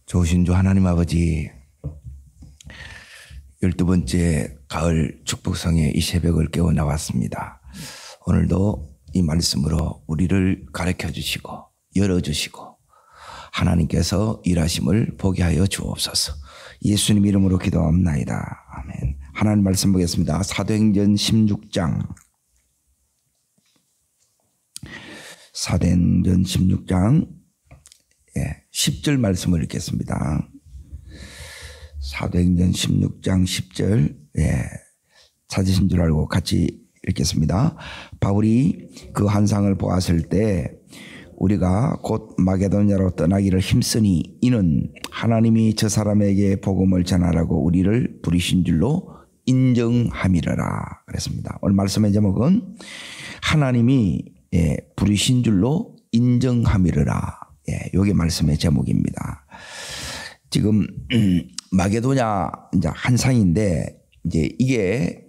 좋으신 주 하나님 아버지, 12번째 가을 축복성의 이 새벽을 깨워 나왔습니다. 오늘도 이 말씀으로 우리를 가르쳐 주시고 열어주시고 하나님께서 일하심을 보게 하여 주옵소서. 예수님 이름으로 기도합나이다. 아멘. 하나님 말씀 보겠습니다. 사도행전 16장 10절 말씀을 읽겠습니다. 사도행전 16장 10절 찾으신 줄 알고 같이 읽겠습니다. 바울이 그 환상을 보았을 때 우리가 곧 마게도냐로 떠나기를 힘쓰니 이는 하나님이 저 사람에게 복음을 전하라고 우리를 부르신 줄로 인정함이라라 그랬습니다. 오늘 말씀의 제목은 하나님이 부르신 줄로 인정함이라라. 요게 말씀의 제목입니다. 지금 마게도냐 이제 한상인데 이제 이게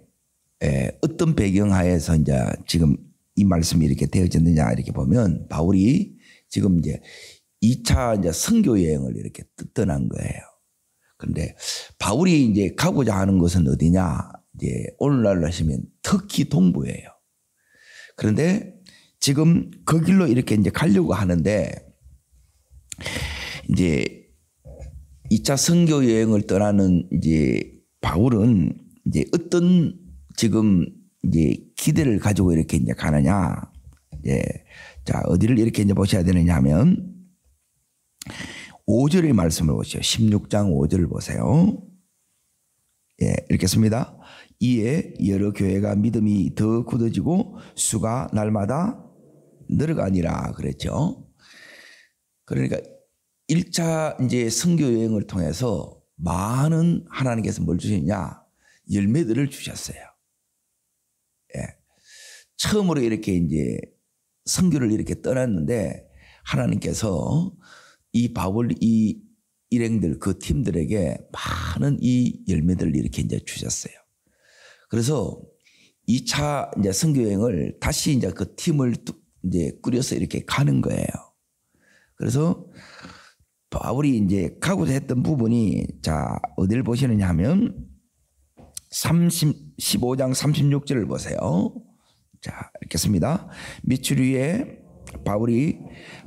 어떤 배경하에서 이제 지금 이 말씀이 이렇게 되어졌느냐 이렇게 보면 바울이 지금 이제 2차 이제 선교 여행을 이렇게 떠난 거예요. 그런데 바울이 이제 가고자 하는 것은 어디냐? 이제 오늘날로 하시면 터키 동부예요. 그런데 지금 그 길로 이렇게 이제 가려고 하는데 이제 2차 선교 여행을 떠나는 이제 바울은 이제 어떤 지금 이제 기대를 가지고 이렇게 이제 가느냐. 자, 어디를 이렇게 이제 보셔야 되느냐 하면 5절의 말씀을 보시죠. 16장 5절을 보세요. 읽겠습니다. 이에 여러 교회가 믿음이 더 굳어지고 수가 날마다 늘어가니라 그랬죠. 그러니까 1차 이제 선교 여행을 통해서 많은 하나님께서 뭘 주셨냐? 열매들을 주셨어요. 처음으로 이렇게 이제 선교를 이렇게 떠났는데 하나님께서 이 바울 이 일행들 그 팀들에게 많은 이 열매들을 이렇게 이제 주셨어요. 그래서 2차 이제 선교 여행을 다시 이제 그 팀을 이제 꾸려서 이렇게 가는 거예요. 그래서 바울이 이제 가고자 했던 부분이 자, 어디를 보시느냐 하면 15장 36절을 보세요. 자, 읽겠습니다. 밑줄 위에 바울이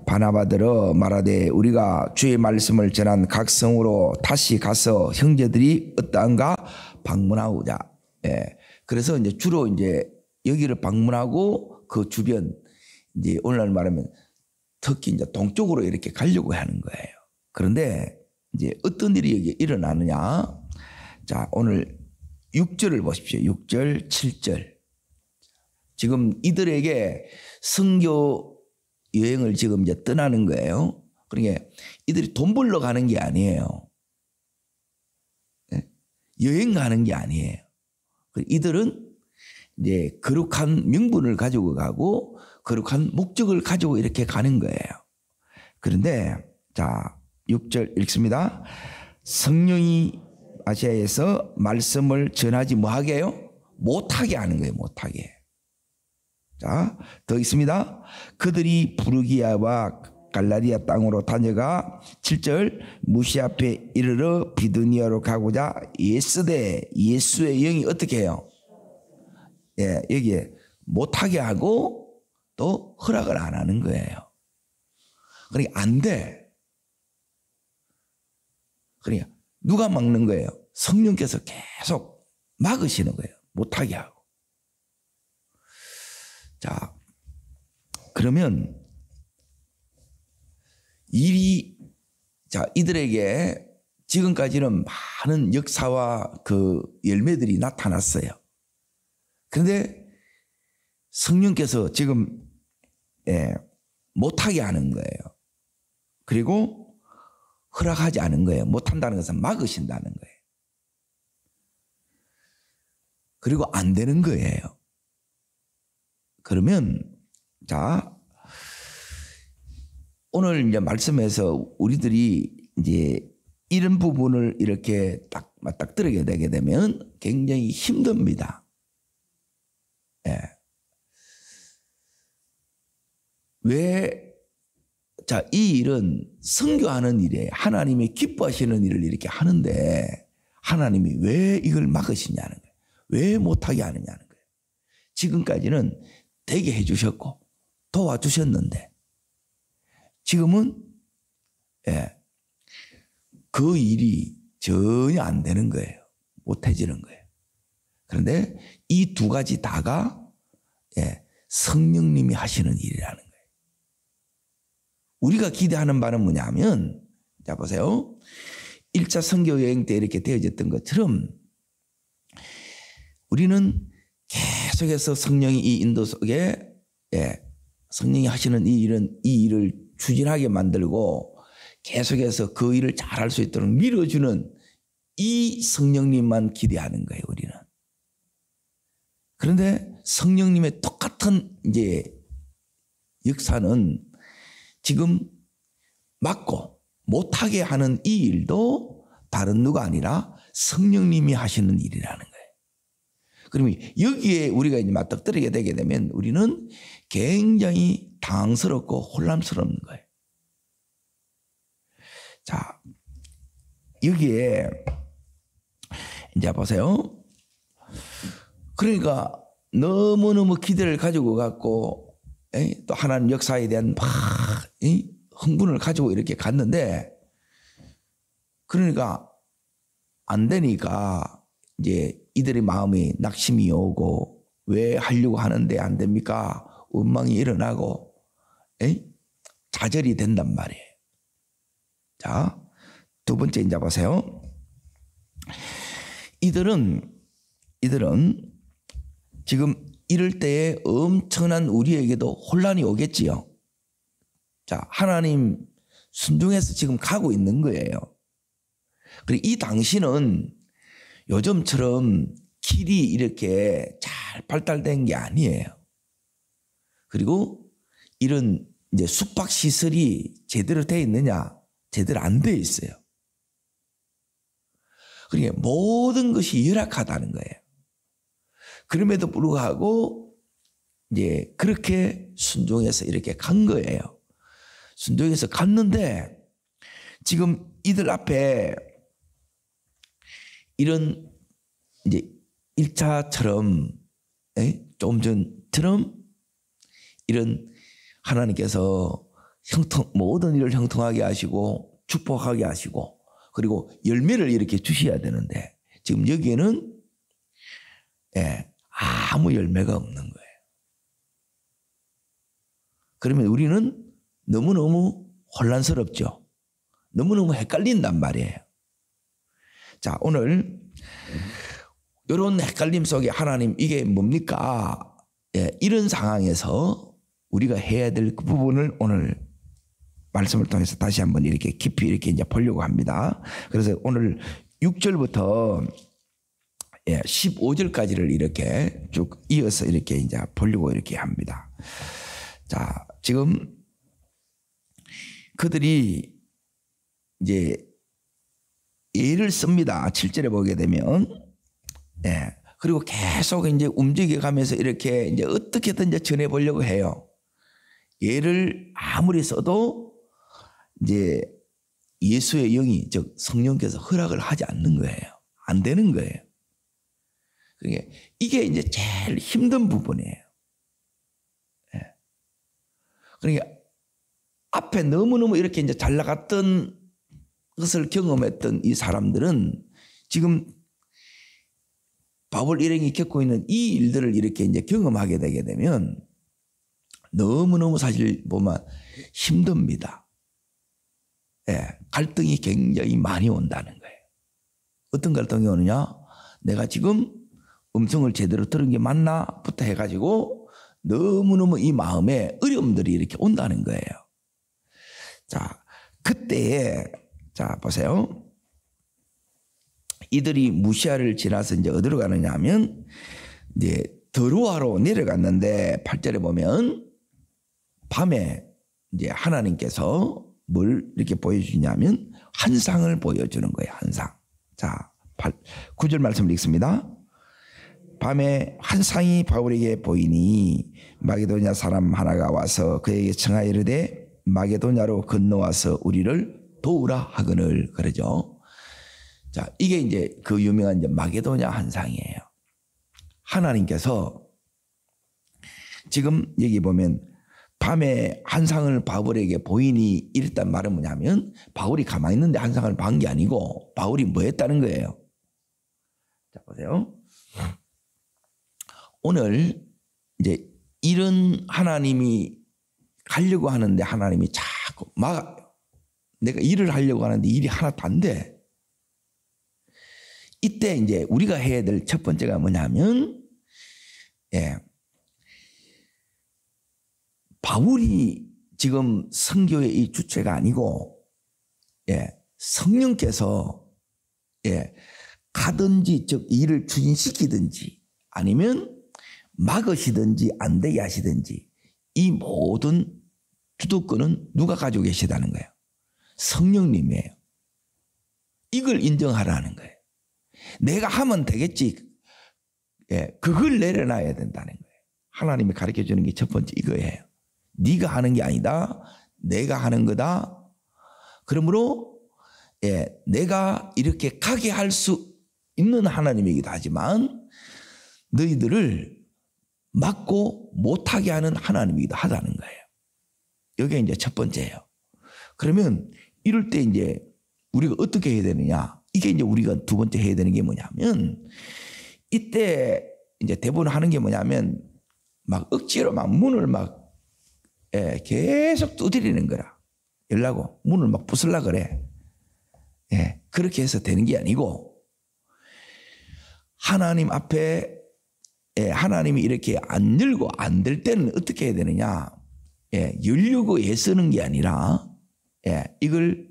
바나바들어 말하되 우리가 주의 말씀을 전한 각 성으로 다시 가서 형제들이 어떠한가 방문하고자. 그래서 이제 주로 이제 여기를 방문하고 그 주변 이제 오늘날 말하면 특히 이제 동쪽으로 이렇게 가려고 하는 거예요. 그런데 이제 어떤 일이 여기 일어나느냐? 자, 오늘 6절을 보십시오. 6절, 7절. 지금 이들에게 선교 여행을 지금 이제 떠나는 거예요. 그러니까 이들이 돈 벌러 가는 게 아니에요. 여행 가는 게 아니에요. 이들은 이제 거룩한 명분을 가지고 가고 거룩한 목적을 가지고 이렇게 가는 거예요. 그런데 자, 6절 읽습니다. 성령이 아시아에서 말씀을 전하지 뭐하게 해요? 못하게 하는 거예요. 못하게. 자, 더 있습니다. 그들이 부르기아와 갈라디아 땅으로 다녀가 7절 무시 앞에 이르러 비두니아로 가고자 예수의 영이 어떻게 해요? 여기에 못하게 하고 또 허락을 안 하는 거예요. 그러니까 안 돼. 그러니까 누가 막는 거예요? 성령께서 계속 막으시는 거예요. 못하게 하고. 자, 그러면 이들에게 지금까지는 많은 역사와 그 열매들이 나타났어요. 그런데 성령께서 지금 못하게 하는 거예요. 그리고 허락하지 않은 거예요. 못한다는 것은 막으신다는 거예요. 그리고 안 되는 거예요. 그러면 자, 오늘 이제 말씀에서 우리들이 이제 이런 부분을 이렇게 딱 맞닥뜨리게 되게 되면 굉장히 힘듭니다. 왜 자, 이 일은 선교하는 일이에요. 하나님이 기뻐하시는 일을 이렇게 하는데 하나님이 왜 이걸 막으시냐는 거예요. 왜 못하게 하느냐는 거예요. 지금까지는 되게 해주셨고 도와주셨는데 지금은 그 일이 전혀 안 되는 거예요. 못해지는 거예요. 그런데 이 두 가지 다가 성령님이 하시는 일이라는 거예요. 우리가 기대하는 바는 뭐냐면, 자 보세요. 1차 선교 여행 때 이렇게 되어졌던 것처럼 우리는 계속해서 성령이 이 인도 속에 성령이 하시는 이 일을 추진하게 만들고 계속해서 그 일을 잘할 수 있도록 밀어주는 이 성령님만 기대하는 거예요, 우리는. 그런데 성령님의 똑같은 이제 역사는 지금 막고 못하게 하는 이 일도 다른 누가 아니라 성령님이 하시는 일이라는 거예요. 그러면 여기에 우리가 이제 맞닥뜨리게 되게 되면 우리는 굉장히 당황스럽고 혼란스러운 거예요. 자, 여기에 이제 보세요. 그러니까 너무너무 기대를 가지고 갔고 또 하나님 역사에 대한 막 흥분을 가지고 이렇게 갔는데 그러니까 안 되니까 이제 이들의 마음에 낙심이 오고 왜 하려고 하는데 안 됩니까? 원망이 일어나고 좌절이 된단 말이에요. 자, 두 번째 이제 보세요. 이들은 지금 이럴 때에 엄청난 우리에게도 혼란이 오겠지요. 자, 하나님 순종해서 지금 가고 있는 거예요. 그리고 이 당시는 요즘처럼 길이 이렇게 잘 발달된 게 아니에요. 그리고 이런 이제 숙박 시설이 제대로 되어 있느냐? 제대로 안 되어 있어요. 그러니까 모든 것이 열악하다는 거예요. 그럼에도 불구하고 이제 그렇게 순종해서 이렇게 간 거예요. 순종해서 갔는데 지금 이들 앞에 이런 이제 1차처럼 조금 전처럼 이런 하나님께서 모든 일을 형통하게 하시고 축복하게 하시고 그리고 열매를 이렇게 주셔야 되는데 지금 여기에는 아무 열매가 없는 거예요. 그러면 우리는 너무너무 혼란스럽죠. 너무너무 헷갈린단 말이에요. 자, 오늘 이런 헷갈림 속에 하나님 이게 뭡니까? 이런 상황에서 우리가 해야 될 그 부분을 오늘 말씀을 통해서 다시 한번 이렇게 깊이 이렇게 이제 보려고 합니다. 그래서 오늘 6절부터 15절까지를 이렇게 쭉 이어서 이렇게 이제 보려고 이렇게 합니다. 자, 지금 그들이 이제 예를 씁니다. 7절에 보게 되면. 그리고 계속 이제 움직여 가면서 이렇게 이제 어떻게든 이제 전해 보려고 해요. 예를 아무리 써도 이제 예수의 영이 즉 성령께서 허락을 하지 않는 거예요. 안 되는 거예요. 그러니까 이게 이제 제일 힘든 부분이에요. 그러니까 앞에 너무너무 이렇게 이제 잘 나갔던 것을 경험했던 이 사람들은 지금 바울 일행이 겪고 있는 이 일들을 이렇게 이제 경험하게 되게 되면 너무너무 사실 보면 힘듭니다. 갈등이 굉장히 많이 온다는 거예요. 어떤 갈등이 오느냐? 내가 지금 음성을 제대로 들은 게 맞나?부터 해가지고 너무너무 이 마음에 어려움들이 이렇게 온다는 거예요. 자, 그때에 자 보세요. 이들이 무시아를 지나서 이제 어디로 가느냐 하면 이제 드로아로 내려갔는데 8절에 보면 밤에 이제 하나님께서 뭘 이렇게 보여주냐면 환상을 보여주는 거예요. 환상. 자, 9절 말씀 읽습니다. 밤에 환상이 바울에게 보이니 마게도냐 사람 하나가 와서 그에게 청하여 이르되 마게도냐로 건너와서 우리를 도우라 하거늘 그러죠. 자, 이게 이제 그 유명한 이제 마게도냐 환상이에요. 하나님께서 지금 여기 보면 밤에 환상을 바울에게 보이니 이랬단 말은 뭐냐면 바울이 가만히 있는데 환상을 본 게 아니고 바울이 뭐 했다는 거예요. 자, 보세요. 오늘 이제 이런 하나님이 가려고 하는데 하나님이 자꾸 내가 일을 하려고 하는데 일이 하나도 안 돼. 이때 이제 우리가 해야 될 첫 번째가 뭐냐면, 바울이 지금 선교의 이 주체가 아니고, 성령께서, 가든지, 즉, 일을 추진시키든지, 아니면 막으시든지, 안 되게 하시든지, 이 모든 주도권은 누가 가지고 계시다는 거예요? 성령님이에요. 이걸 인정하라는 거예요. 내가 하면 되겠지. 그걸 내려놔야 된다는 거예요. 하나님이 가르쳐 주는 게 첫 번째 이거예요. 네가 하는 게 아니다. 내가 하는 거다. 그러므로 내가 이렇게 가게 할 수 있는 하나님이기도 하지만 너희들을 막고 못하게 하는 하나님이기도 하다는 거예요. 이게 이제 첫 번째예요. 그러면 이럴 때 이제 우리가 어떻게 해야 되느냐? 이게 이제 우리가 두 번째 해야 되는 게 뭐냐면 이때 이제 대부분 하는 게 뭐냐면 막 억지로 막 문을 막 계속 두드리는 거라. 열라고 문을 막 부술라 그래. 그렇게 해서 되는 게 아니고 하나님 앞에 하나님이 이렇게 안 열고 안 될 때는 어떻게 해야 되느냐? 열려고 애쓰는 게 아니라 이걸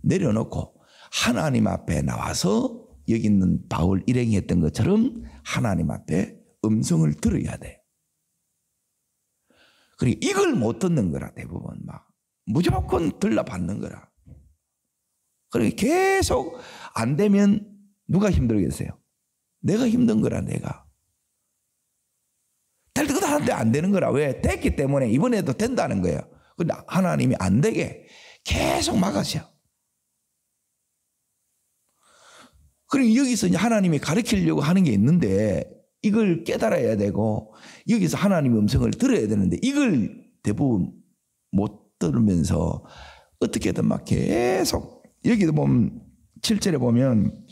내려놓고 하나님 앞에 나와서 여기 있는 바울 일행이 했던 것처럼 하나님 앞에 음성을 들어야 돼. 그리고 이걸 못 듣는 거라 대부분 막 무조건 들러받는 거라. 그리고 계속 안 되면 누가 힘들겠어요? 내가 힘든 거라 내가. 될 것 하는데 안 되는 거라. 왜? 됐기 때문에 이번에도 된다는 거예요. 근데 하나님이 안 되게 계속 막으셔. 그리고 여기서 이제 하나님이 가르치려고 하는 게 있는데 이걸 깨달아야 되고 여기서 하나님의 음성을 들어야 되는데 이걸 대부분 못 들으면서 어떻게든 막 계속 여기도 보면 7절에 보면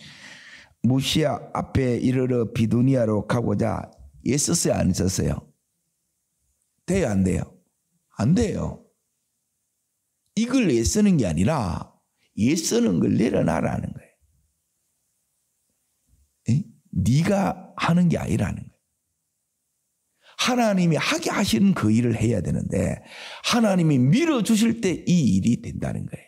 무시아 앞에 이르러 비두니아로 가고자 애썼어요 안 썼어요? 돼요 안 돼요? 안 돼요. 이걸 애쓰는 게 아니라 애쓰는 걸 내려놔라는 거예요. 네가 하는 게 아니라는 거예요. 하나님이 하게 하시는 그 일을 해야 되는데 하나님이 밀어주실 때 이 일이 된다는 거예요.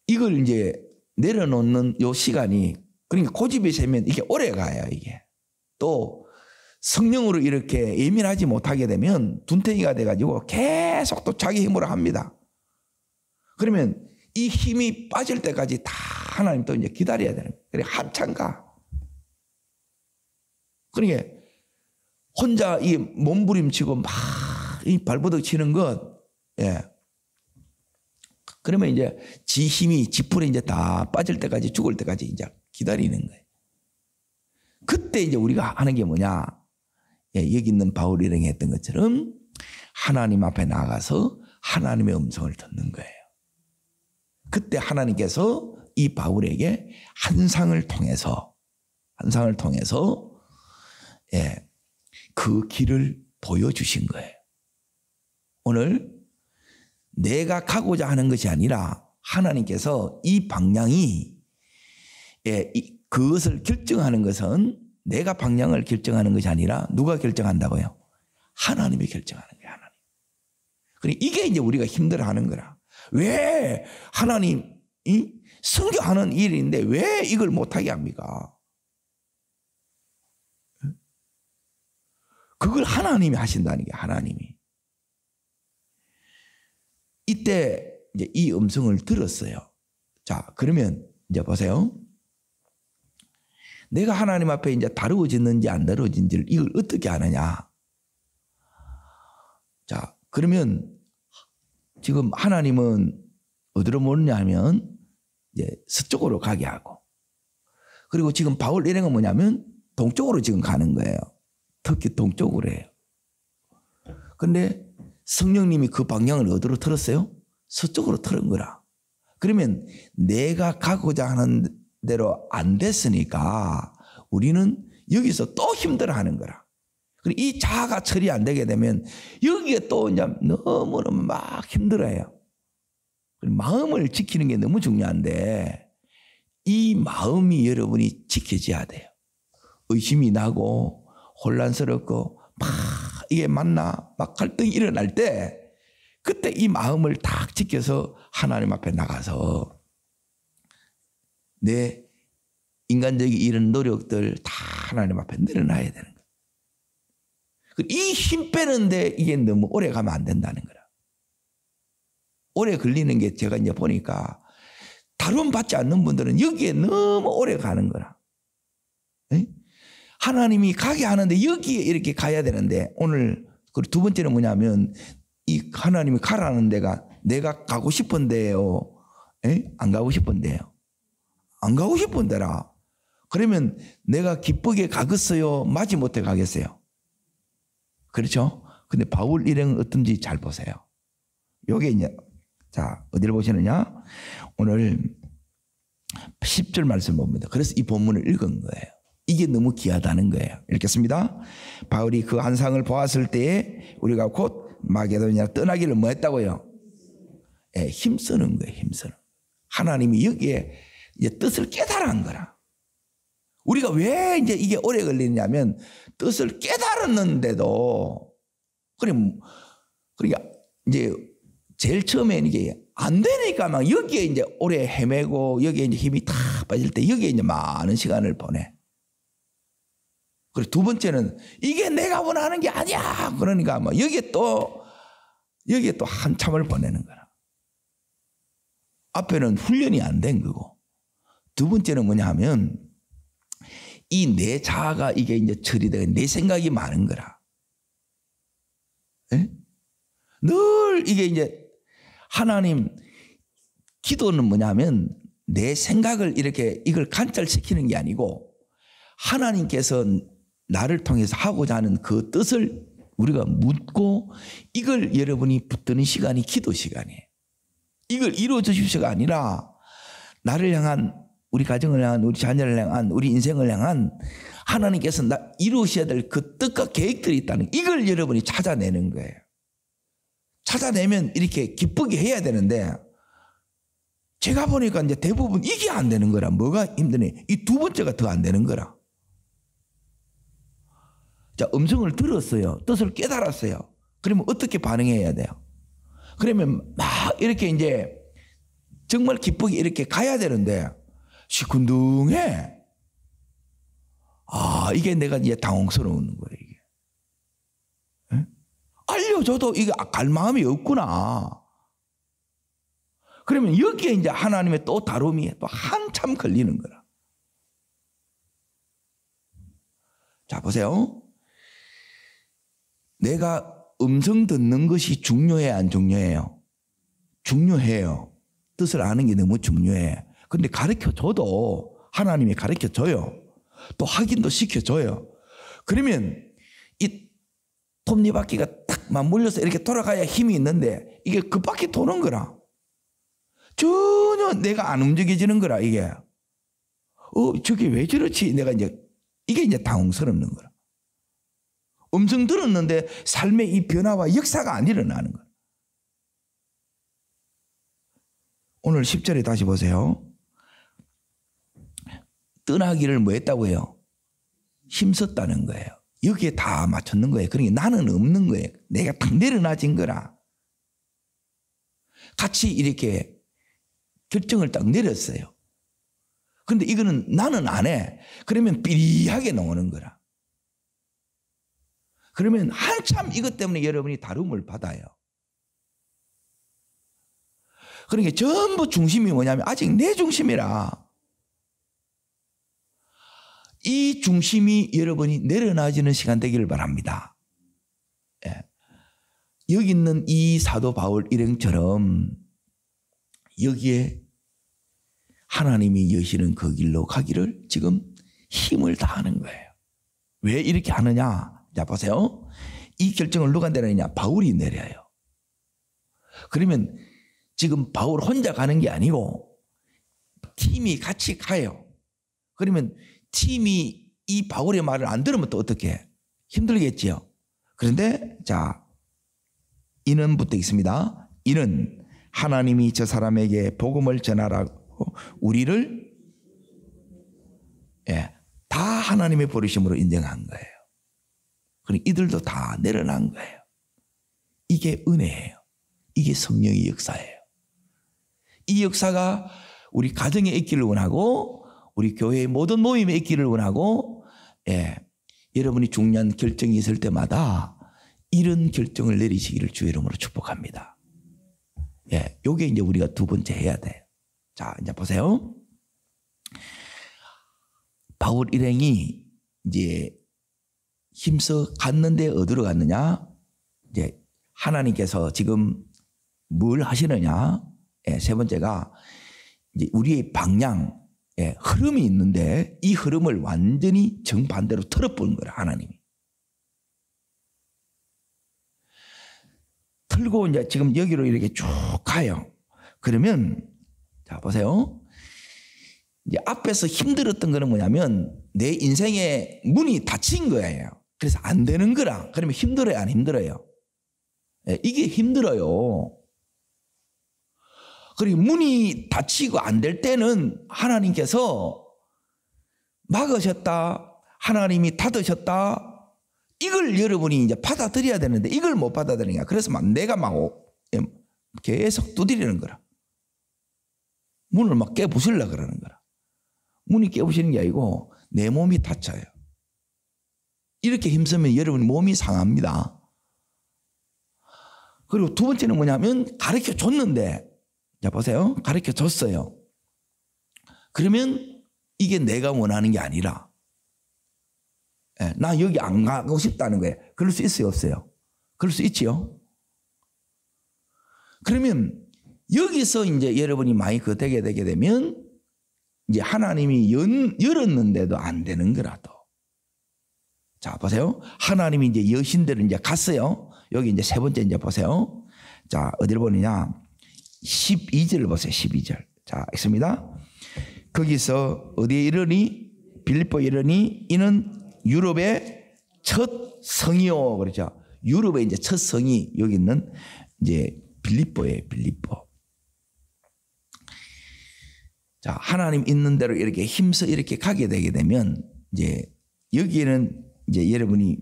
이걸 이제 내려놓는 요 시간이 그러니까 고집이 세면 이게 오래 가요. 이게 또 성령으로 이렇게 예민하지 못하게 되면 둔탱이가 돼가지고 계속 또 자기 힘으로 합니다. 그러면 이 힘이 빠질 때까지 다 하나님 또 이제 기다려야 되는 거예요. 그래 한참 가. 그러니까 혼자 이 몸부림치고 막 이 발버둥 치는 것, 그러면 이제 지 힘이 지풀에 이제 다 빠질 때까지 죽을 때까지 이제 기다리는 거예요. 그때 이제 우리가 하는 게 뭐냐? 여기 있는 바울 일행이 했던 것처럼 하나님 앞에 나가서 하나님의 음성을 듣는 거예요. 그때 하나님께서 이 바울에게 환상을 통해서 그 길을 보여주신 거예요. 오늘 내가 가고자 하는 것이 아니라 하나님께서 이 방향이 그것을 결정하는 것은 내가 방향을 결정하는 것이 아니라 누가 결정한다고요? 하나님이 결정하는 거예요. 하나님. 그러니까 이게 이제 우리가 힘들어하는 거라. 왜 하나님이 선교하는 일인데 왜 이걸 못하게 합니까? 그걸 하나님이 하신다는 게 하나님이. 이때 이제 이 음성을 들었어요. 자, 그러면 이제 보세요. 내가 하나님 앞에 이제 다루어졌는지 안 다루어진지를 이걸 어떻게 아느냐? 자, 그러면 지금 하나님은 어디로 모르냐 하면 이제 서쪽으로 가게 하고, 그리고 지금 바울 일행은 뭐냐면 동쪽으로 지금 가는 거예요. 특히 동쪽으로 해요. 그런데 성령님이 그 방향을 어디로 틀었어요? 서쪽으로 틀은 거라. 그러면 내가 가고자 하는 대로 안 됐으니까 우리는 여기서 또 힘들어하는 거라. 그리고 이 자아가 처리 안 되게 되면 여기에 또 이제 너무너무 막 힘들어해요. 마음을 지키는 게 너무 중요한데 이 마음이 여러분이 지켜져야 돼요. 의심이 나고 혼란스럽고 막 이게 맞나 막 갈등이 일어날 때 그때 이 마음을 딱 지켜서 하나님 앞에 나가서 내 인간적인 이런 노력들 다 하나님 앞에 내려놔야 되는 거예요. 이 힘 빼는데 이게 너무 오래 가면 안 된다는 거라. 오래 걸리는 게 제가 이제 보니까 다름 받지 않는 분들은 여기에 너무 오래 가는 거라. 에? 하나님이 가게 하는데 여기에 이렇게 가야 되는데 오늘 그리고 두 번째는 뭐냐면 이 하나님이 가라는 데가 내가 가고 싶은 데예요. 안 가고 싶은 데요. 안 가고 싶은 데라. 그러면 내가 기쁘게 가겠어요? 마지못해 가겠어요? 그렇죠? 근데 바울 일행은 어떤지 잘 보세요. 요게 이제 자, 어디를 보시느냐? 오늘 10절 말씀 봅니다. 그래서 이 본문을 읽은 거예요. 이게 너무 귀하다는 거예요. 읽겠습니다. 바울이 그 한상을 보았을 때에 우리가 곧 마게도니아 떠나기를 뭐 했다고요? 예, 힘쓰는 거예요. 힘쓰는. 하나님이 여기에 이제 뜻을 깨달은 거라. 우리가 왜 이제 이게 오래 걸리냐면 뜻을 깨달았는데도 그러니까 이제 제일 처음에는 이게 안 되니까 막 여기에 이제 오래 헤매고 여기에 이제 힘이 다 빠질 때 여기에 이제 많은 시간을 보내. 그리고 두 번째는 이게 내가 원하는 게 아니야. 그러니까 뭐 여기에 또 한참을 보내는 거라. 앞에는 훈련이 안 된 거고. 두 번째는 뭐냐 하면 이 내 자아가 이게 이제 처리되고 내 생각이 많은 거라. 에? 늘 이게 이제 하나님 기도는 뭐냐면 내 생각을 이렇게 이걸 관찰시키는 게 아니고 하나님께서 나를 통해서 하고자 하는 그 뜻을 우리가 묻고 이걸 여러분이 붙드는 시간이 기도 시간이에요. 이걸 이루어 주십시오가 아니라 나를 향한 우리 가정을 향한 우리 자녀를 향한 우리 인생을 향한 하나님께서 이루셔야 될 그 뜻과 계획들이 있다는 이걸 여러분이 찾아내는 거예요. 찾아내면 이렇게 기쁘게 해야 되는데 제가 보니까 이제 대부분 이게 안 되는 거라. 뭐가 힘드니? 이 두 번째가 더 안 되는 거라. 자, 음성을 들었어요. 뜻을 깨달았어요. 그러면 어떻게 반응해야 돼요? 그러면 막 이렇게 이제 정말 기쁘게 이렇게 가야 되는데 시큰둥해. 아, 이게 내가 이제 당황스러운 거예요, 이게. 에? 알려줘도 이게 갈 마음이 없구나. 그러면 여기에 이제 하나님의 또 다름이 또 한참 걸리는 거라. 자, 보세요. 내가 음성 듣는 것이 중요해, 안 중요해요? 중요해요. 뜻을 아는 게 너무 중요해. 근데 가르쳐줘도 하나님이 가르쳐줘요. 또 확인도 시켜줘요. 그러면 이 톱니바퀴가 딱 맞물려서 이렇게 돌아가야 힘이 있는데 이게 그 바퀴 도는 거라. 전혀 내가 안 움직여지는 거라, 이게. 저게 왜 저렇지? 내가 이제, 이게 이제 당황스럽는 거라. 음성 들었는데 삶의 이 변화와 역사가 안 일어나는 거야. 오늘 10절에 다시 보세요. 떠나기를 뭐 했다고 해요? 힘썼다는 거예요. 여기에 다 맞췄는 거예요. 그러니까 나는 없는 거예요. 내가 딱 내려놔진 거라. 같이 이렇게 결정을 딱 내렸어요. 그런데 이거는 나는 안 해. 그러면 삐리하게 나오는 거라. 그러면 한참 이것 때문에 여러분이 다름을 받아요. 그러니까 전부 중심이 뭐냐면 아직 내 중심이라. 이 중심이 여러분이 내려놔지는 시간 되기를 바랍니다. 예. 여기 있는 이 사도 바울 일행처럼 여기에 하나님이 여시는 그 길로 가기를 지금 힘을 다하는 거예요. 왜 이렇게 하느냐? 자, 보세요. 이 결정을 누가 내리느냐? 바울이 내려요. 그러면 지금 바울 혼자 가는 게 아니고 팀이 같이 가요. 그러면 팀이 이 바울의 말을 안 들으면 또 어떻게 해? 힘들겠지요. 그런데 자, 이는 붙어 있습니다. 이는 하나님이 저 사람에게 복음을 전하라고 우리를 다 하나님의 부르심으로 인정한 거예요. 그러니 이들도 다 내려난 거예요. 이게 은혜예요. 이게 성령의 역사예요. 이 역사가 우리 가정에 있기를 원하고 우리 교회의 모든 모임에 있기를 원하고 여러분이 중요한 결정이 있을 때마다 이런 결정을 내리시기를 주의 이름으로 축복합니다. 요게 이제 우리가 두 번째 해야 돼요. 자, 이제 보세요. 바울 일행이 이제 힘써 갔는데 어디로 갔느냐? 이제 하나님께서 지금 뭘 하시느냐? 세 번째가 이제 우리의 방향, 흐름이 있는데 이 흐름을 완전히 정반대로 틀어버린 거예요, 하나님이. 틀고 이제 지금 여기로 이렇게 쭉 가요. 그러면 자, 보세요. 이제 앞에서 힘들었던 거는 뭐냐면 내 인생의 문이 닫힌 거예요. 그래서 안 되는 거라. 그러면 힘들어요, 안 힘들어요? 이게 힘들어요. 그리고 문이 닫히고 안 될 때는 하나님께서 막으셨다, 하나님이 닫으셨다, 이걸 여러분이 이제 받아들여야 되는데 이걸 못 받아들이니까 그래서 막 내가 막 계속 두드리는 거라. 문을 막 깨부수려고 그러는 거라. 문이 깨부시는 게 아니고 내 몸이 다쳐요. 이렇게 힘쓰면 여러분 몸이 상합니다. 그리고 두 번째는 뭐냐면 가르쳐 줬는데, 자 보세요. 가르쳐 줬어요. 그러면 이게 내가 원하는 게 아니라 나 여기 안 가고 싶다는 거예요. 그럴 수 있어요, 없어요? 그럴 수 있지요. 그러면 여기서 이제 여러분이 많이 되게 되면 이제 하나님이 열었는데도 안 되는 거라도. 자, 보세요. 하나님이 이제 여신 대로 이제 갔어요. 여기 이제 세 번째 이제 보세요. 자, 어디를 보느냐. 12절을 보세요. 12절. 자, 있습니다. 거기서 어디에 이르니? 빌립보에 이르니 이는 유럽의 첫 성이요. 그렇죠. 유럽의 이제 첫 성이 여기 있는 이제 빌립보예요. 빌립보. 자, 하나님 있는 대로 이렇게 힘써 이렇게 가게 되게 되면 이제 여기에는 이제 여러분이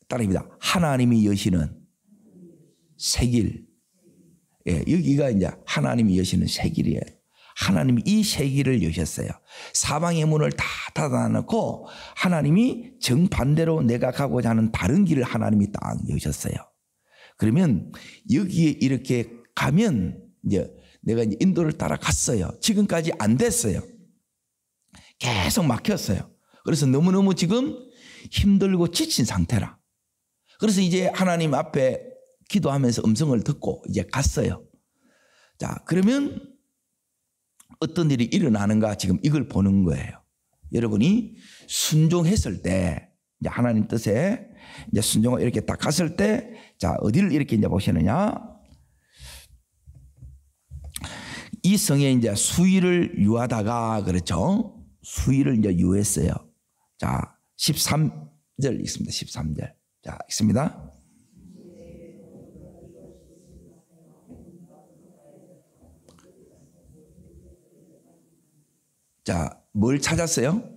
따라합니다. 하나님이 여시는 새 길. 여기가 이제 하나님이 여시는 새 길이에요. 하나님이 이 새 길을 여셨어요. 사방의 문을 다 닫아놓고 하나님이 정반대로 내가 가고자 하는 다른 길을 하나님이 딱 여셨어요. 그러면 여기에 이렇게 가면 이제 내가 이제 인도를 따라갔어요. 지금까지 안 됐어요. 계속 막혔어요. 그래서 너무너무 지금 힘들고 지친 상태라. 그래서 이제 하나님 앞에 기도하면서 음성을 듣고 이제 갔어요. 자, 그러면 어떤 일이 일어나는가 지금 이걸 보는 거예요. 여러분이 순종했을 때 이제 하나님 뜻에 이제 순종을 이렇게 딱 갔을 때 자, 어디를 이렇게 이제 보시느냐. 이 성에 이제 수위를 유하다가 그렇죠. 수위를 이제 유했어요. 자, 13절 있습니다. 13절. 자, 있습니다. 자, 뭘 찾았어요?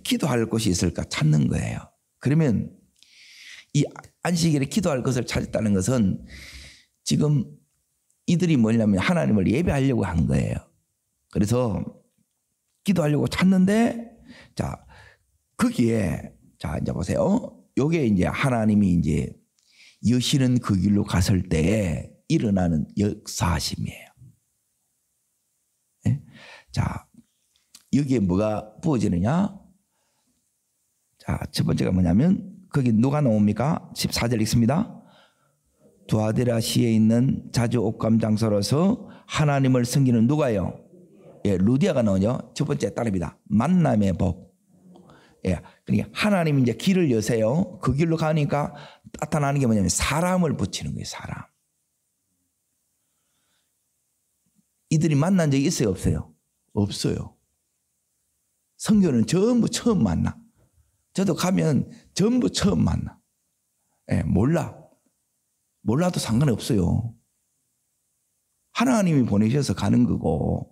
기도할 곳이 있을까 찾는 거예요. 그러면 이 안식일에 기도할 것을 찾았다는 것은 지금 이들이 뭐냐면 하나님을 예배하려고 한 거예요. 그래서 기도하려고 찾는데 자, 거기에 자, 이제 보세요. 요게 이제 하나님이 이제 여시는 그 길로 갔을 때에 일어나는 역사하심이에요. 자, 여기에 뭐가 부어지느냐? 자, 첫 번째가 뭐냐면 거기 누가 나옵니까? 14절 읽습니다. 두아디라시에 있는 자주 옷감 장소로서 하나님을 섬기는 누가요? 예, 루디아가 나오죠. 첫 번째 따릅니다. 만남의 복. 예, 그러니까 하나님이 이제 길을 여세요. 그 길로 가니까 나타나는 게 뭐냐면 사람을 붙이는 거예요. 사람. 이들이 만난 적이 있어요? 없어요? 없어요. 선교는 전부 처음 만나. 저도 가면 전부 처음 만나. 예, 몰라도 상관이 없어요. 하나님이 보내셔서 가는 거고,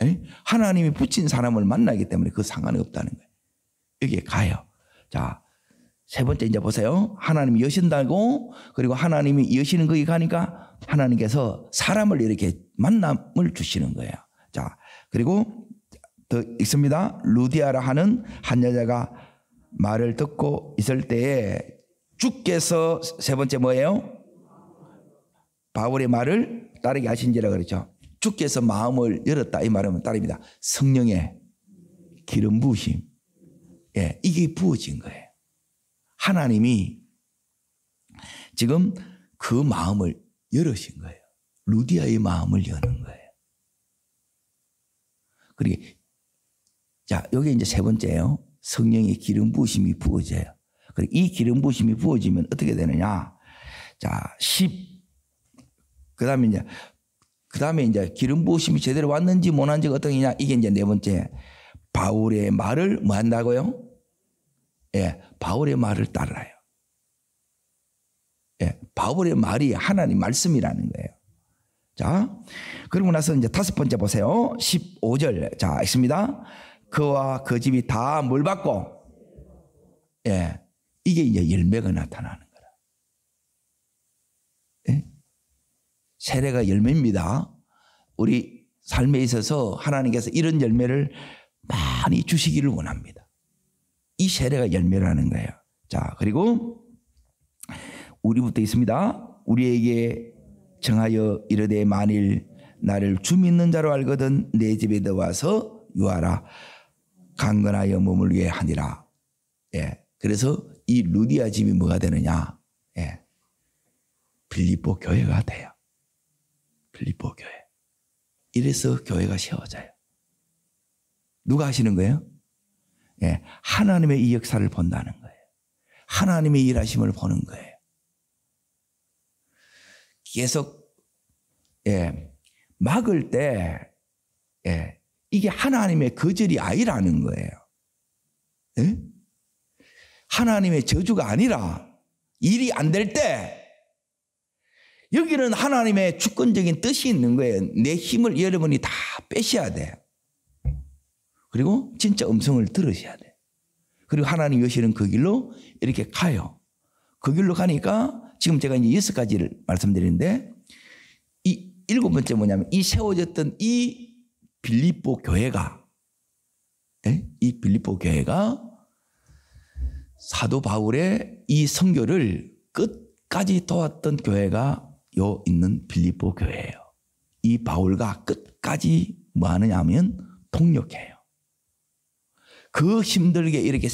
예? 하나님이 붙인 사람을 만나기 때문에 그 상관이 없다는 거예요. 여기에 가요. 자, 세 번째 이제 보세요. 하나님이 여신다고, 그리고 하나님이 여시는 거기 가니까 하나님께서 사람을 이렇게 만남을 주시는 거예요. 자, 그리고 더 있습니다. 루디아라 하는 한 여자가 말을 듣고 있을 때에 주께서 세 번째 뭐예요? 바울의 말을 따르게 하신지라 그랬죠. 주께서 마음을 열었다 이 말은 따릅니다. 성령의 기름 부으심. 예, 이게 부어진 거예요. 하나님이 지금 그 마음을 열으신 거예요. 루디아의 마음을 여는 거예요. 그리고 자, 여기 이제 세 번째예요. 성령의 기름 부으심이 부어져요. 그리고 이 기름 부으심이 부어지면 어떻게 되느냐? 자, 그다음에 이제 기름 부으심이 제대로 왔는지 못 왔는지가 어떤 게냐? 이게 이제 네 번째. 바울의 말을 뭐 한다고요? 예, 바울의 말을 따라요. 예, 바울의 말이 하나님 말씀이라는 거예요. 자, 그러고 나서 이제 다섯 번째 보세요. 15절. 자, 있습니다. 그와 그 집이 다 뭘 받고? 예, 이게 이제 열매가 나타나는 거라. 예? 세례가 열매입니다. 우리 삶에 있어서 하나님께서 이런 열매를 많이 주시기를 원합니다. 이 세례가 열매라는 거예요. 자, 그리고 우리부터 있습니다. 우리에게 정하여 이르되 만일 나를 주 믿는 자로 알거든 내 집에 들어와서 유하라. 강건하여 머물게 하니라. 예. 그래서 이 루디아 집이 뭐가 되느냐? 예. 빌립보 교회가 돼요. 빌립보 교회. 이래서 교회가 세워져요. 누가 하시는 거예요? 예. 하나님의 이 역사를 본다는 거예요. 하나님의 일하심을 보는 거예요. 계속, 예. 막을 때, 예. 이게 하나님의 거절이 아니라는 거예요. 예? 하나님의 저주가 아니라 일이 안 될 때 여기는 하나님의 주권적인 뜻이 있는 거예요. 내 힘을 여러분이 다 빼셔야 돼요. 그리고 진짜 음성을 들으셔야 돼요. 그리고 하나님 여시는 그 길로 이렇게 가요. 그 길로 가니까 지금 제가 이제 6가지를 말씀드리는데 이 7번째 뭐냐면 이 세워졌던 이 빌립보 교회가, 예? 이 빌립보 교회가 사도 바울의 이 선교를 끝까지 도왔던 교회가 요 있는 빌립보 교회예요. 이 바울과 끝까지 뭐 하느냐 하면 동력해요. 그 힘들게 이렇게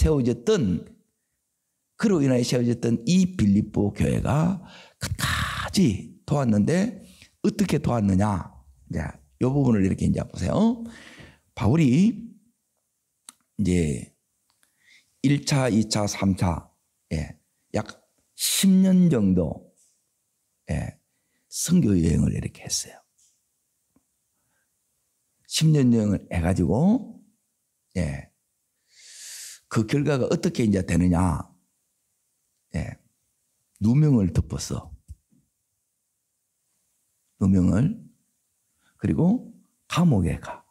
그로 인하여 세워졌던 이 빌립보 교회가 끝까지 도왔는데 어떻게 도왔느냐? 이제 이 부분을 이렇게 이제 보세요. 바울이 이제 1차, 2차, 3차, 예, 약 10년 정도, 예, 선교 여행을 이렇게 했어요. 10년 여행을 해가지고, 예, 그 결과가 어떻게 이제 되느냐, 예, 누명을 덮었어. 누명을. 그리고 감옥에 가.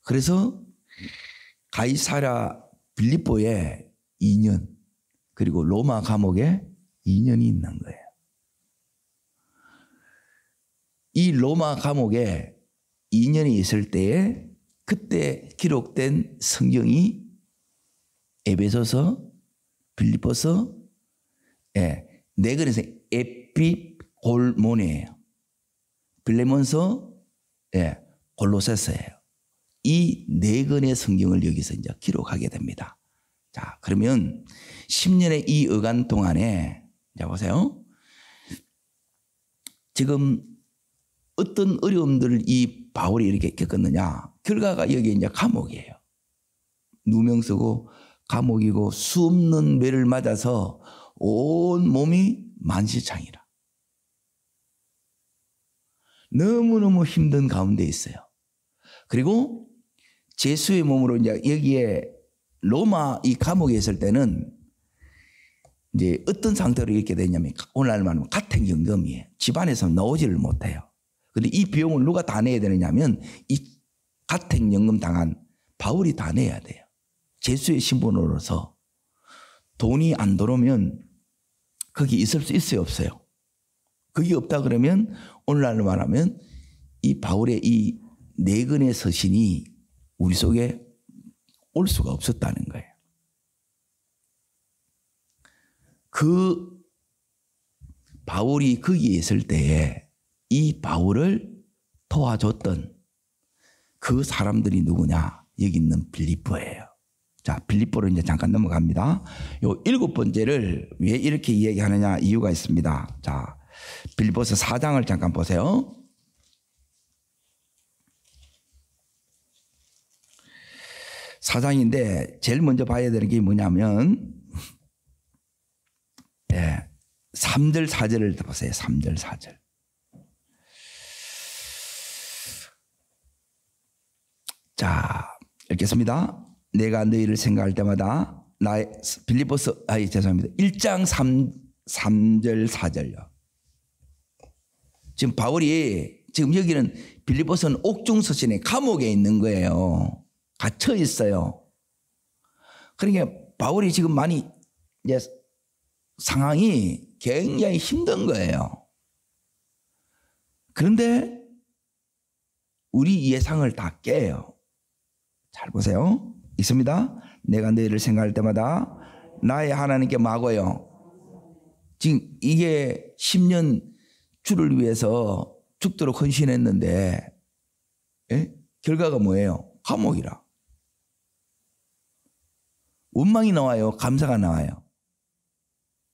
그래서 가이사랴 빌립보에 2년, 그리고 로마 감옥에 2년이 있는 거예요. 이 로마 감옥에 2년이 있을 때에 그때 기록된 성경이 에베소서, 빌립보서, 예, 네 권에서 에피골몬이에요. 빌레몬서, 예, 골로새서예요. 이 네 권의 성경을 여기서 이제 기록하게 됩니다. 자, 그러면 10년의 이 어간 동안에, 자, 보세요. 지금 어떤 어려움들을 이 바울이 이렇게 겪었느냐. 결과가 여기 이제 감옥이에요. 누명 쓰고 감옥이고 수 없는 매를 맞아서 온 몸이 만시창이라. 너무너무 힘든 가운데 있어요. 그리고 제수의 몸으로 이제 여기에 로마 이 감옥에 있을 때는 이제 어떤 상태로 이렇게 되냐면 오늘날 말하면 가택연금이에요. 집안에서 나오지를 못해요. 그런데 이 비용을 누가 다 내야 되느냐면 이 가택연금 당한 바울이 다 내야 돼요. 제수의 신분으로서 돈이 안 들어오면 거기 있을 수 있어요, 없어요? 그게 없다 그러면 오늘날로 말하면 이 바울의 이 내근의 서신이 우리 속에 올 수가 없었다는 거예요. 그 바울이 거기에 있을 때에 이 바울을 도와줬던 그 사람들이 누구냐? 여기 있는 빌립보예요. 자, 빌립보로 이제 잠깐 넘어갑니다. 요 7번째를 왜 이렇게 이야기하느냐 이유가 있습니다. 자, 빌립보서 4장을 잠깐 보세요. 4장인데 제일 먼저 봐야 되는 게 뭐냐면 3절 4절을 보세요. 3절 4절. 자, 읽겠습니다. 내가 너희를 생각할 때마다 나의 빌립보서 죄송합니다. 1장 3절 4절요. 지금 바울이 지금 여기는 빌립보서는 옥중서신에 감옥에 있는 거예요. 갇혀 있어요. 그러니까 바울이 지금 많이 이제 상황이 굉장히 힘든 거예요. 그런데 우리 예상을 다 깨요. 잘 보세요. 있습니다. 내가 너희를 생각할 때마다 나의 하나님께 마고요. 지금 이게 10년 주를 위해서 죽도록 헌신했는데 결과가 뭐예요? 감옥이라. 원망이 나와요? 감사가 나와요?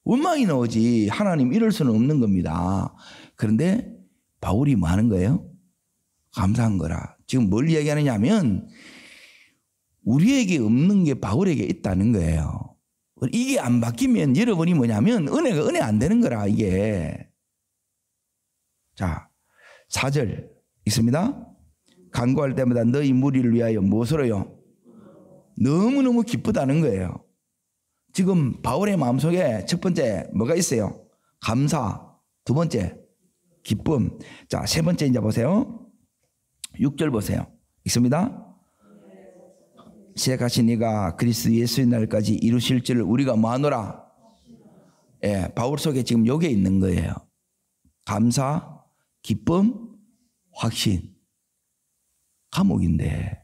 원망이 나오지. 하나님 이럴 수는 없는 겁니다. 그런데 바울이 뭐 하는 거예요? 감사한 거라. 지금 뭘 얘기하느냐 하면 우리에게 없는 게 바울에게 있다는 거예요. 이게 안 바뀌면 여러분이 뭐냐면 은혜가 은혜 안 되는 거라 이게. 자, 4절 있습니다. 간구할 때마다 너희 무리를 위하여 무엇으로요? 너무너무 기쁘다는 거예요. 지금 바울의 마음속에 첫 번째 뭐가 있어요? 감사. 두 번째 기쁨. 자, 세 번째 이제 보세요. 6절 보세요. 있습니다. 시작하신 이가 그리스도 예수의 날까지 이루실 줄을 우리가 뭐하노라? 바울 속에 지금 요게 있는 거예요. 감사, 기쁨, 확신. 감옥인데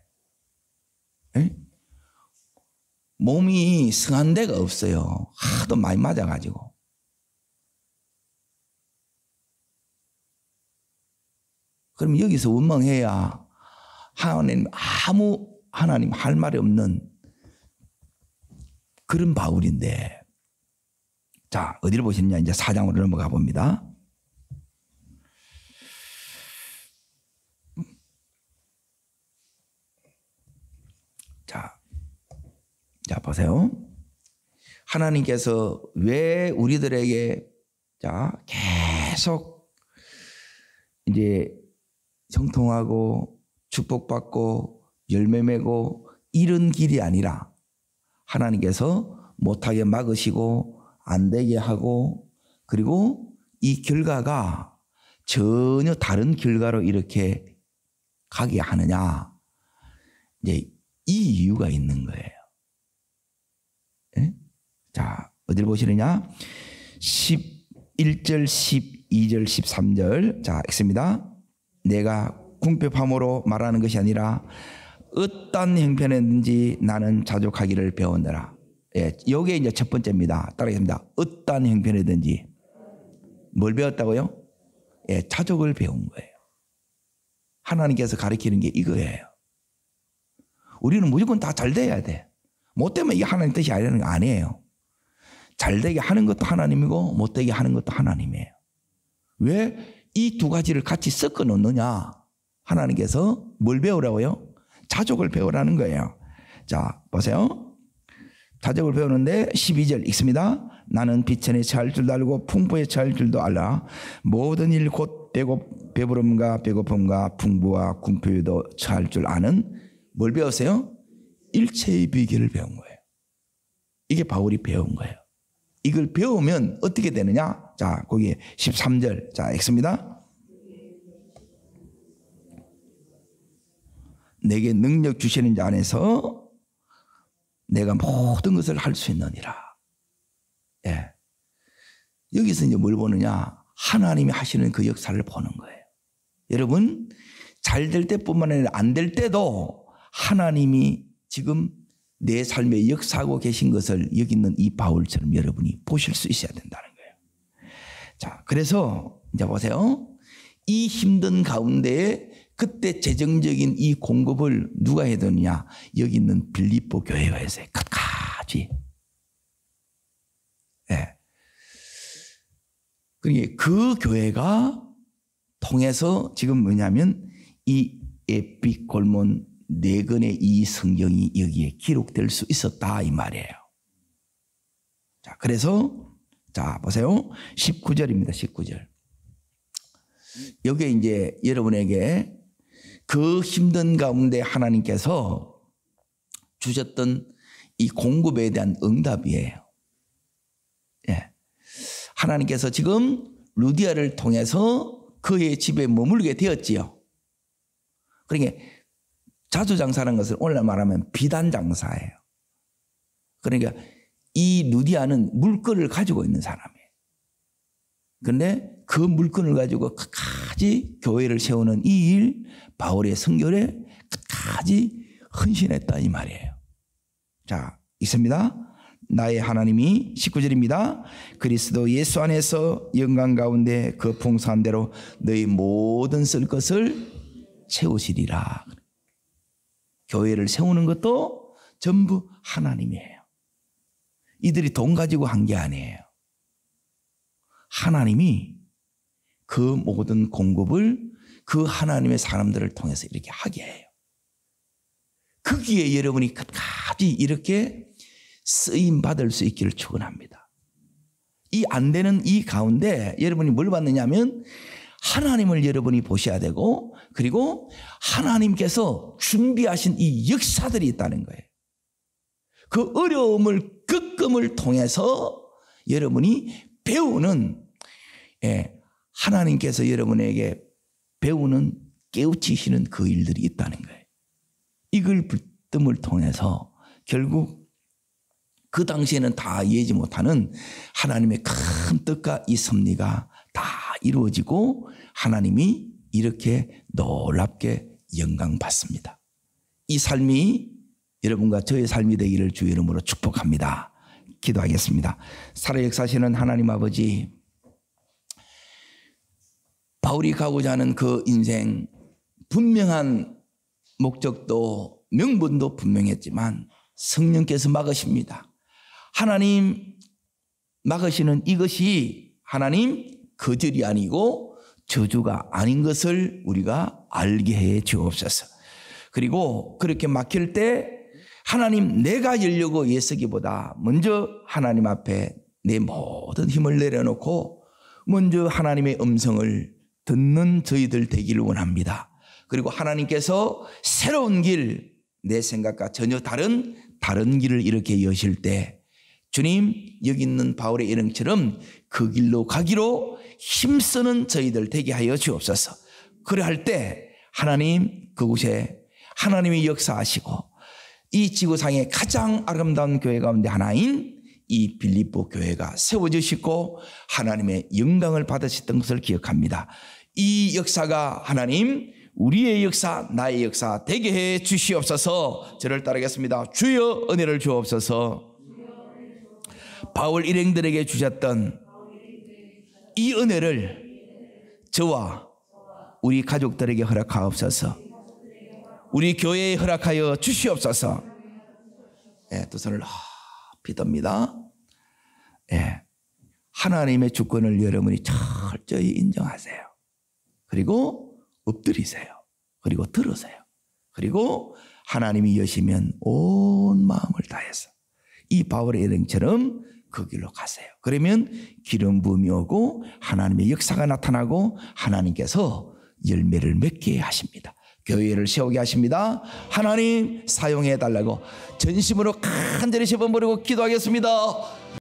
몸이 승한 데가 없어요. 하도 많이 맞아가지고. 그럼 여기서 원망해야 하나님 할 말이 없는 그런 바울인데. 자, 어디를 보시느냐? 이제 4장으로 넘어가 봅니다. 자, 보세요. 하나님께서 왜 우리들에게 계속 이제 형통하고 축복받고 열매 맺고 이런 길이 아니라 하나님께서 못하게 막으시고 안 되게 하고 그리고 이 결과가 전혀 다른 결과로 이렇게 가게 하느냐. 이제 이 이유가 있는 거예요. 자, 어디를 보시느냐? 11절, 12절, 13절. 자, 읽습니다. 내가 궁핍함으로 말하는 것이 아니라 어떤 형편이든지 나는 자족하기를 배웠느라. 여기에 이제 첫 번째입니다. 따라하겠습니다. 어떤 형편이든지 뭘 배웠다고요? 자족을 배운 거예요. 하나님께서 가르치는 게 이거예요. 우리는 무조건 다 잘 돼야 돼. 못되면 이게 하나님 뜻이 아니라는 거 아니에요. 잘되게 하는 것도 하나님이고 못되게 하는 것도 하나님이에요. 왜 이 두 가지를 같이 섞어 놓느냐? 하나님께서 뭘 배우라고요? 자족을 배우라는 거예요. 자, 보세요. 자족을 배우는데 12절 읽습니다. 나는 비천에 처할 줄도 알고 풍부에 처할 줄도 알라. 모든 일 곧 배부름과 배고픔과 풍부와 궁핍에도 처할 줄 아는 뭘 배웠어요? 일체의 비결을 배운 거예요. 이게 바울이 배운 거예요. 이걸 배우면 어떻게 되느냐? 자, 거기 13절. 자, 읽습니다. 내게 능력 주시는 자 안에서 내가 모든 것을 할 수 있느니라. 예. 여기서 이제 뭘 보느냐? 하나님이 하시는 그 역사를 보는 거예요. 여러분, 잘 될 때뿐만 아니라 안 될 때도 하나님이 지금 내 삶에 역사하고 계신 것을 여기 있는 이 바울처럼 여러분이 보실 수 있어야 된다는 거예요. 자, 그래서 이제 보세요. 이 힘든 가운데에 그때 재정적인 이 공급을 누가 해드느냐? 여기 있는 빌립보 교회가 했어요. 끝까지. 예. 그러니까 그 교회가 통해서 지금 뭐냐면 이 에피골몬 4권의 이 성경이 여기에 기록될 수 있었다 이 말이에요. 자, 그래서 자, 보세요. 19절입니다. 19절. 여기에 이제 여러분에게 그 힘든 가운데 하나님께서 주셨던 이 공급에 대한 응답이에요. 예. 하나님께서 지금 루디아를 통해서 그의 집에 머물게 되었지요. 그러니까 자주장사라는 것을 오늘날 말하면 비단장사예요. 그러니까 이 루디아는 물건을 가지고 있는 사람이에요. 그런데 그 물건을 가지고 끝까지 교회를 세우는 이 일, 바울의 선교에 끝까지 헌신했다 이 말이에요. 자, 있습니다. 나의 하나님이 19절입니다. 그리스도 예수 안에서 영광 가운데 그 풍성한 대로 너희 모든 쓸 것을 채우시리라. 교회를 세우는 것도 전부 하나님이에요. 이들이 돈 가지고 한 게 아니에요. 하나님이 그 모든 공급을 그 하나님의 사람들을 통해서 이렇게 하게 해요. 거기에 여러분이 끝까지 이렇게 쓰임 받을 수 있기를 축원합니다. 이 안 되는 이 가운데 여러분이 뭘 받느냐면 하나님을 여러분이 보셔야 되고 그리고 하나님께서 준비하신 이 역사들이 있다는 거예요. 그 어려움을 겪음을 통해서 여러분이 배우는 하나님께서 여러분에게 배우는 깨우치시는 그 일들이 있다는 거예요. 이걸 붙듦을 통해서 결국 그 당시에는 다 이해하지 못하는 하나님의 큰 뜻과 이 섭리가 다 이루어지고 하나님이 이렇게 놀랍게 영광받습니다. 이 삶이 여러분과 저의 삶이 되기를 주의 이름으로 축복합니다. 기도하겠습니다. 살아 역사하시는 하나님 아버지, 바울이 가고자 하는 그 인생 분명한 목적도 명분도 분명했지만 성령께서 막으십니다. 하나님 막으시는 이것이 하나님 거절이 아니고 저주가 아닌 것을 우리가 알게 해 주옵소서. 그리고 그렇게 막힐 때 하나님 내가 열려고 애쓰기보다 먼저 하나님 앞에 내 모든 힘을 내려놓고 먼저 하나님의 음성을 듣는 저희들 되기를 원합니다. 그리고 하나님께서 새로운 길, 내 생각과 전혀 다른 길을 이렇게 여실 때 주님 여기 있는 바울의 일행처럼 그 길로 가기로 힘쓰는 저희들 되게 하여 주옵소서. 그래 할 때 하나님 그곳에 하나님이 역사하시고 이 지구상의 가장 아름다운 교회 가운데 하나인 이 빌립보 교회가 세워지시고 하나님의 영광을 받으셨던 것을 기억합니다. 이 역사가 하나님 우리의 역사 나의 역사 되게 해 주시옵소서. 저를 따르겠습니다. 주여 은혜를 주옵소서. 바울 일행들에게 주셨던 이 은혜를 저와 우리 가족들에게 허락하옵소서. 우리 교회에 허락하여 주시옵소서. 예, 두 손을 높이 듭니다. 예, 하나님의 주권을 여러분이 철저히 인정하세요. 그리고 엎드리세요. 그리고 들으세요. 그리고 하나님이 여시면 온 마음을 다해서 이 바울의 일행처럼 그 길로 가세요. 그러면 기름 부음이 오고 하나님의 역사가 나타나고 하나님께서 열매를 맺게 하십니다. 교회를 세우게 하십니다. 하나님 사용해 달라고 전심으로 간절히 세번 부르고 기도하겠습니다.